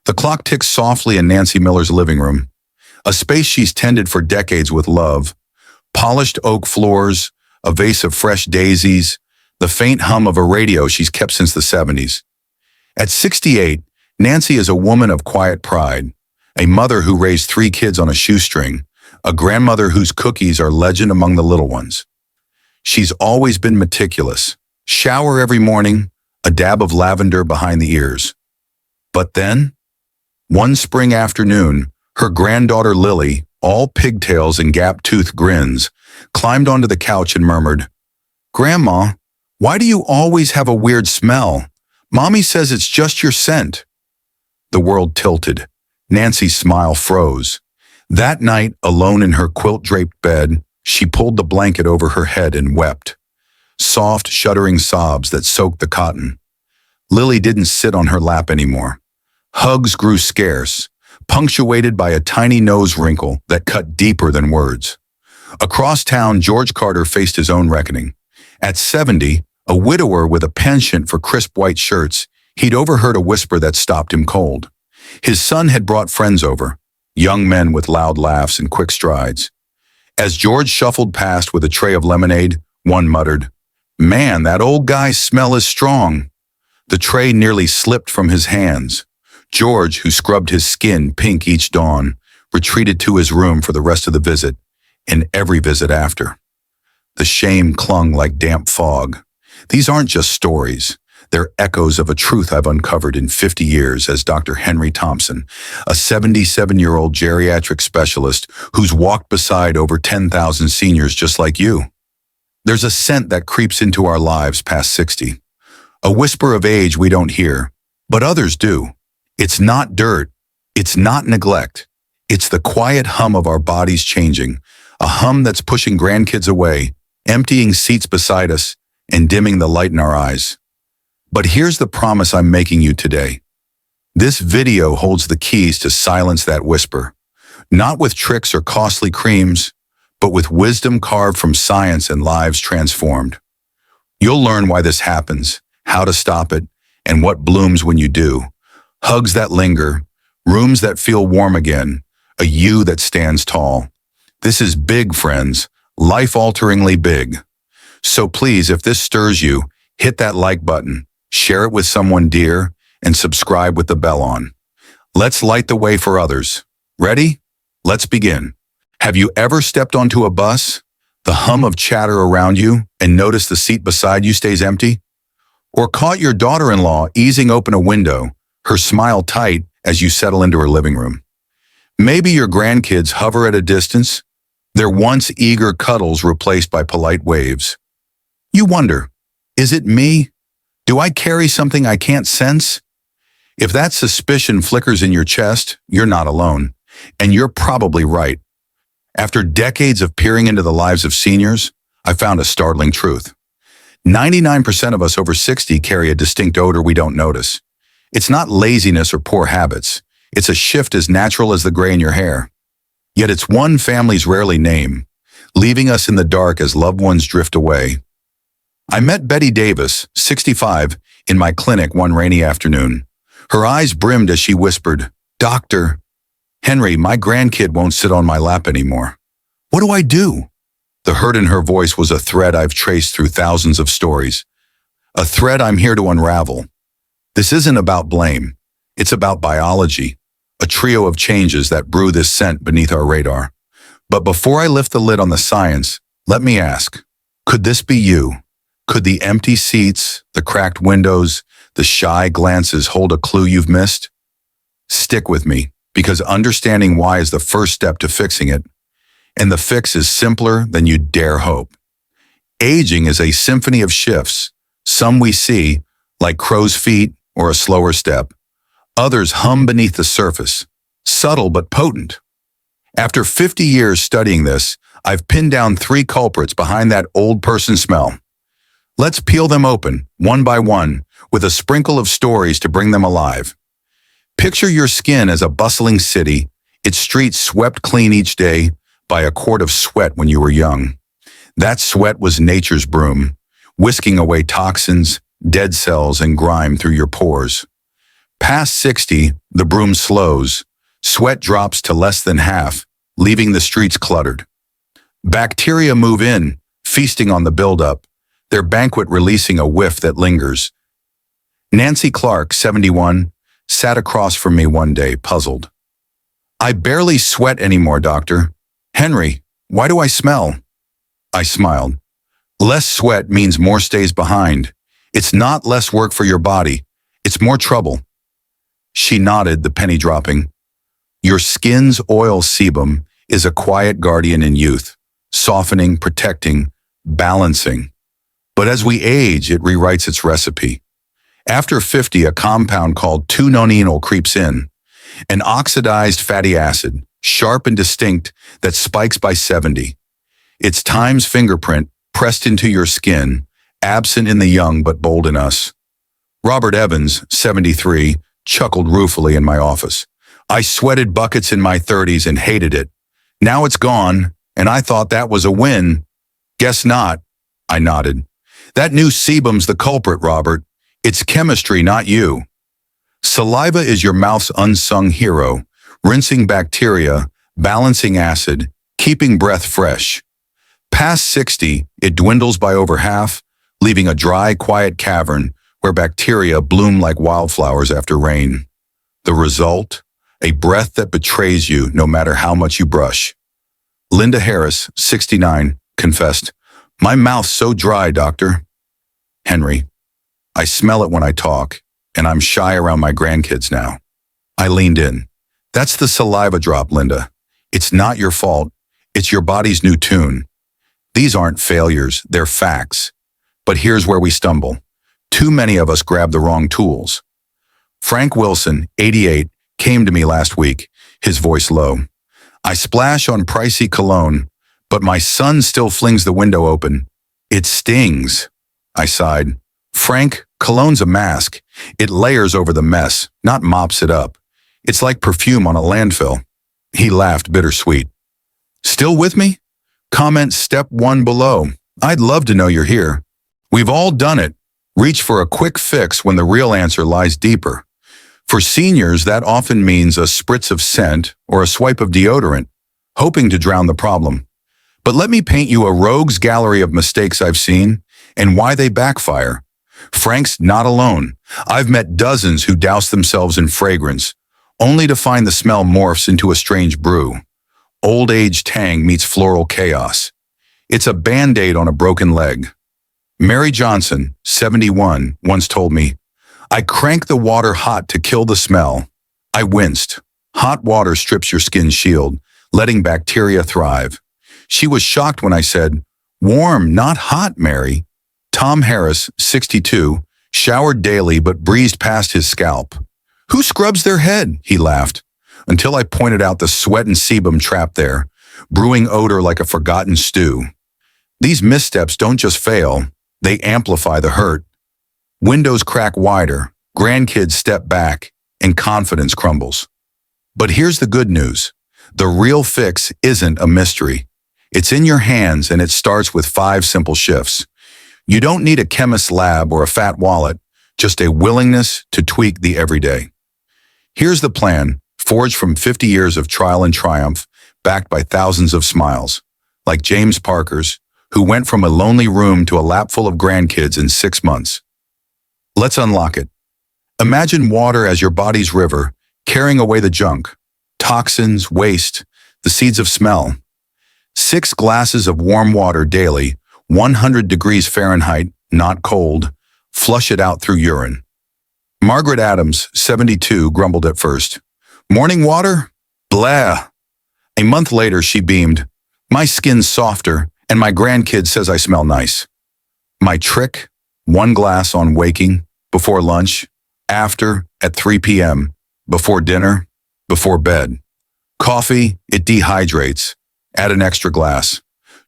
The clock ticks softly in Nancy Miller's living room, a space she's tended for decades with love. Polished oak floors, a vase of fresh daisies, the faint hum of a radio she's kept since the 70s. At 68, Nancy is a woman of quiet pride, a mother who raised 3 kids on a shoestring, a grandmother whose cookies are legend among the little ones. She's always been meticulous. Shower every morning, a dab of lavender behind the ears. But then, one spring afternoon, her granddaughter Lily, all pigtails and gap-toothed grins, climbed onto the couch and murmured, "Grandma, why do you always have a weird smell? Mommy says it's just your scent." The world tilted. Nancy's smile froze. That night, alone in her quilt-draped bed, she pulled the blanket over her head and wept. Soft, shuddering sobs that soaked the cotton. Lily didn't sit on her lap anymore. Hugs grew scarce, punctuated by a tiny nose wrinkle that cut deeper than words. Across town, George Carter faced his own reckoning. At 70, a widower with a penchant for crisp white shirts, he'd overheard a whisper that stopped him cold. His son had brought friends over, young men with loud laughs and quick strides. As George shuffled past with a tray of lemonade, one muttered, "Man, that old guy's smell is strong." The tray nearly slipped from his hands. George, who scrubbed his skin pink each dawn, retreated to his room for the rest of the visit, and every visit after. The shame clung like damp fog. These aren't just stories. They're echoes of a truth I've uncovered in 50 years as Dr. Henry Thompson, a 77-year-old geriatric specialist who's walked beside over 10,000 seniors just like you. There's a scent that creeps into our lives past 60. A whisper of age we don't hear, but others do. It's not dirt. It's not neglect. It's the quiet hum of our bodies changing, a hum that's pushing grandkids away, emptying seats beside us, and dimming the light in our eyes. But here's the promise I'm making you today. This video holds the keys to silence that whisper, not with tricks or costly creams, but with wisdom carved from science and lives transformed. You'll learn why this happens, how to stop it, and what blooms when you do. Hugs that linger, rooms that feel warm again, a you that stands tall. This is big, friends, life-alteringly big. So please, if this stirs you, hit that like button, share it with someone dear, and subscribe with the bell on. Let's light the way for others. Ready? Let's begin. Have you ever stepped onto a bus, the hum of chatter around you, and noticed the seat beside you stays empty? Or caught your daughter-in-law easing open a window, her smile tight as you settle into her living room? Maybe your grandkids hover at a distance, their once eager cuddles replaced by polite waves. You wonder, is it me? Do I carry something I can't sense? If that suspicion flickers in your chest, you're not alone, and you're probably right. After decades of peering into the lives of seniors, I found a startling truth. 99% of us over 60 carry a distinct odor we don't notice. It's not laziness or poor habits. It's a shift as natural as the gray in your hair. Yet it's one families rarely name, leaving us in the dark as loved ones drift away. I met Betty Davis, 65, in my clinic one rainy afternoon. Her eyes brimmed as she whispered, "Doctor, Henry, my grandkid won't sit on my lap anymore. What do I do?" The hurt in her voice was a thread I've traced through thousands of stories, a thread I'm here to unravel. This isn't about blame. It's about biology, a trio of changes that brew this scent beneath our radar. But before I lift the lid on the science, let me ask, could this be you? Could the empty seats, the cracked windows, the shy glances hold a clue you've missed? Stick with me, because understanding why is the first step to fixing it. And the fix is simpler than you'd dare hope. Aging is a symphony of shifts. Some we see, like crow's feet or a slower step. Others hum beneath the surface, subtle but potent. After 50 years studying this, I've pinned down 3 culprits behind that old person smell. Let's peel them open, one by one, with a sprinkle of stories to bring them alive. Picture your skin as a bustling city, its streets swept clean each day by a quart of sweat when you were young. That sweat was nature's broom, whisking away toxins, dead cells, and grime through your pores. Past 60, the broom slows. Sweat drops to less than half, leaving the streets cluttered. Bacteria move in, feasting on the buildup, their banquet releasing a whiff that lingers. Nancy Clark, 71, sat across from me one day, puzzled. I barely sweat anymore, doctor. Henry, why do I smell? I smiled. Less sweat means more stays behind. It's not less work for your body. It's more trouble. She nodded, the penny dropping. Your skin's oil sebum is a quiet guardian in youth, softening, protecting, balancing. But as we age, it rewrites its recipe. After 50, a compound called 2-nonenal creeps in, an oxidized fatty acid, sharp and distinct, that spikes by 70. It's time's fingerprint pressed into your skin, absent in the young but bold in us. Robert Evans, 73, chuckled ruefully in my office. I sweated buckets in my 30s and hated it. Now it's gone, and I thought that was a win. Guess not, I nodded. That new sebum's the culprit, Robert. It's chemistry, not you. Saliva is your mouth's unsung hero, rinsing bacteria, balancing acid, keeping breath fresh. Past 60, it dwindles by over half, leaving a dry, quiet cavern where bacteria bloom like wildflowers after rain. The result? A breath that betrays you no matter how much you brush. Linda Harris, 69, confessed, My mouth's so dry, doctor. Henry, I smell it when I talk, and I'm shy around my grandkids now. I leaned in. That's the saliva drop, Linda. It's not your fault. It's your body's new tune. These aren't failures, they're facts. But here's where we stumble. Too many of us grab the wrong tools. Frank Wilson, 88, came to me last week, his voice low. I splash on pricey cologne, but my son still flings the window open. It stings. I sighed. Frank, cologne's a mask. It layers over the mess, not mops it up. It's like perfume on a landfill. He laughed, bittersweet. Still with me? Comment step 1 below. I'd love to know you're here. We've all done it. Reach for a quick fix when the real answer lies deeper. For seniors, that often means a spritz of scent or a swipe of deodorant, hoping to drown the problem. But let me paint you a rogues gallery of mistakes I've seen and why they backfire. Frank's not alone. I've met dozens who douse themselves in fragrance, only to find the smell morphs into a strange brew. Old age tang meets floral chaos. It's a Band-Aid on a broken leg. Mary Johnson, 71, once told me, I crank the water hot to kill the smell. I winced. Hot water strips your skin's shield, letting bacteria thrive. She was shocked when I said, warm, not hot, Mary. Tom Harris, 62, showered daily but breezed past his scalp. Who scrubs their head? He laughed, until I pointed out the sweat and sebum trapped there, brewing odor like a forgotten stew. These missteps don't just fail, they amplify the hurt. Windows crack wider, grandkids step back, and confidence crumbles. But here's the good news. The real fix isn't a mystery. It's in your hands, and it starts with 5 simple shifts. You don't need a chemist's lab or a fat wallet, just a willingness to tweak the everyday. Here's the plan, forged from 50 years of trial and triumph, backed by thousands of smiles, like James Parker's, who went from a lonely room to a lap full of grandkids in 6 months. Let's unlock it. Imagine water as your body's river, carrying away the junk, toxins, waste, the seeds of smell. 6 glasses of warm water daily, 100 degrees Fahrenheit, not cold. Flush it out through urine. Margaret Adams, 72, grumbled at first. Morning water? Blah. A month later, she beamed. My skin's softer, and my grandkid says I smell nice. My trick? 1 glass on waking, before lunch, after, at 3 p.m., before dinner, before bed. Coffee, it dehydrates. Add an extra glass.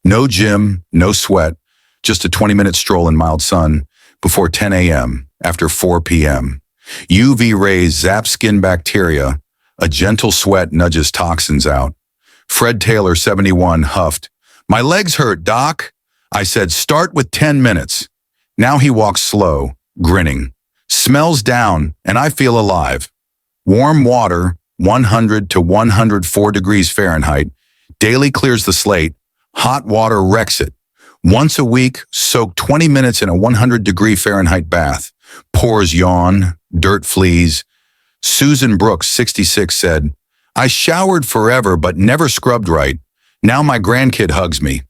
No gym, no sweat, just a 20-minute stroll in mild sun before 10 a.m., after 4 p.m. UV rays zap skin bacteria. A gentle sweat nudges toxins out. Fred Taylor, 71, huffed. My legs hurt, Doc. I said, start with 10 minutes. Now he walks slow, grinning. Smells down, and I feel alive. Warm water, 100 to 104 degrees Fahrenheit, daily clears the slate. Hot water wrecks it. Once a week, soak 20 minutes in a 100-degree Fahrenheit bath. Pores yawn, dirt flees. Susan Brooks, 66, said, I showered forever but never scrubbed right. Now my grandkid hugs me.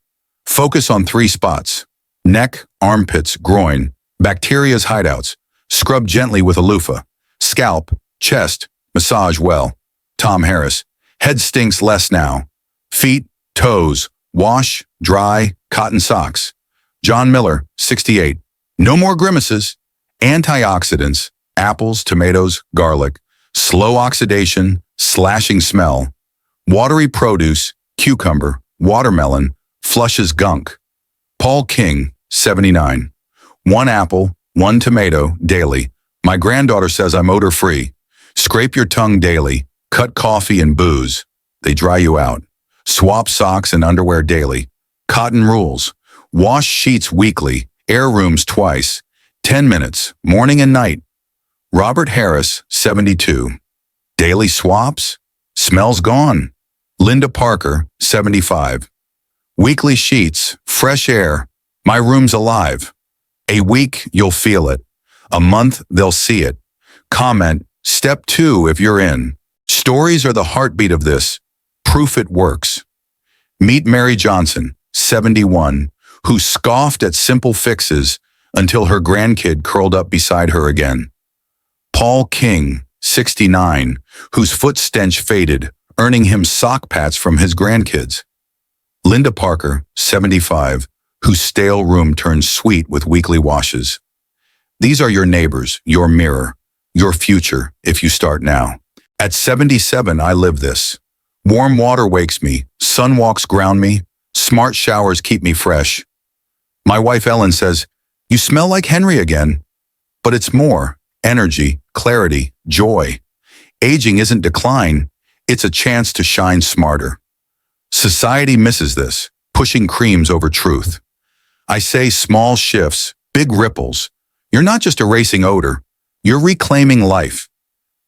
Focus on 3 spots: neck, armpits, groin, bacteria's hideouts. Scrub gently with a loofah. Scalp, chest, massage well. Tom Harris, head stinks less now. Feet, toes, wash, dry, cotton socks. John Miller, 68, no more grimaces. Antioxidants, apples, tomatoes, garlic. Slow oxidation, slashing smell. Watery produce, cucumber, watermelon, flushes gunk. Paul King, 79, 1 apple, 1 tomato, daily. My granddaughter says I'm odor-free. Scrape your tongue daily. Cut coffee and booze. They dry you out. Swap socks and underwear daily. Cotton rules. Wash sheets weekly. Air rooms twice. 10 minutes, morning and night. Robert Harris, 72. Daily swaps? Smells gone. Linda Parker, 75. Weekly sheets, fresh air. My room's alive. A week, you'll feel it. A month, they'll see it. Comment, step 2 if you're in. Stories are the heartbeat of this. Proof it works. Meet Mary Johnson, 71, who scoffed at simple fixes until her grandkid curled up beside her again. Paul King, 69, whose foot stench faded, earning him sock pats from his grandkids. Linda Parker, 75, whose stale room turns sweet with weekly washes. These are your neighbors, your mirror, your future, if you start now. At 77, I live this. Warm water wakes me, sun walks ground me, smart showers keep me fresh. My wife Ellen says, you smell like Henry again. But it's more: energy, clarity, joy. Aging isn't decline, it's a chance to shine smarter. Society misses this, pushing creams over truth. I say small shifts, big ripples. You're not just erasing odor, you're reclaiming life.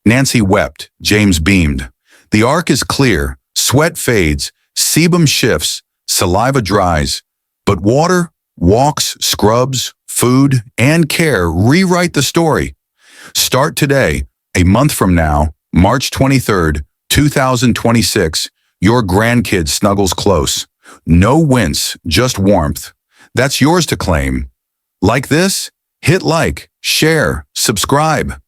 Nancy wept, James beamed. The arc is clear, sweat fades, sebum shifts, saliva dries. But water, walks, scrubs, food, and care rewrite the story. Start today, a month from now, March 23rd, 2026, your grandkid snuggles close. No wince, just warmth. That's yours to claim. Like this? Hit like, share, subscribe.